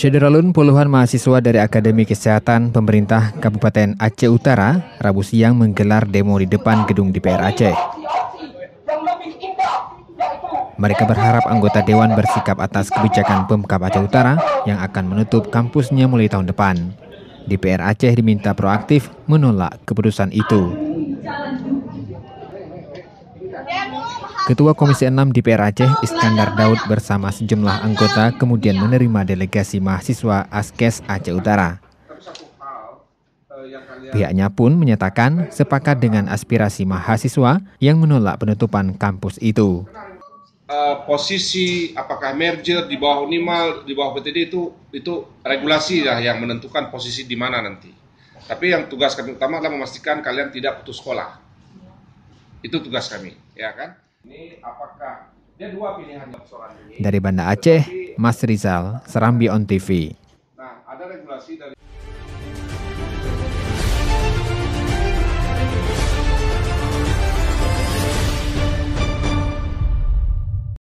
Syederalun puluhan mahasiswa dari Akademi Kesehatan Pemerintah Kabupaten Aceh Utara Rabu siang menggelar demo di depan gedung DPR Aceh. Mereka berharap anggota Dewan bersikap atas kebijakan Pemkab Aceh Utara yang akan menutup kampusnya mulai tahun depan. DPR Aceh diminta proaktif menolak keputusan itu. Ketua Komisi 6 DPR Aceh, Iskandar Daud bersama sejumlah anggota kemudian menerima delegasi mahasiswa Askes Aceh Utara. Pihaknya pun menyatakan sepakat dengan aspirasi mahasiswa yang menolak penutupan kampus itu. Posisi apakah merger di bawah Unimal, di bawah PTD itu regulasi lah yang menentukan posisi di mana nanti. Tapi yang tugas kami utama adalah memastikan kalian tidak putus sekolah. Itu tugas kami, ya kan? Ini apakah dia dua pilihan persoalan ini. Dari Banda Aceh, Mas Rizal, Serambi On TV. Nah, ada regulasi dari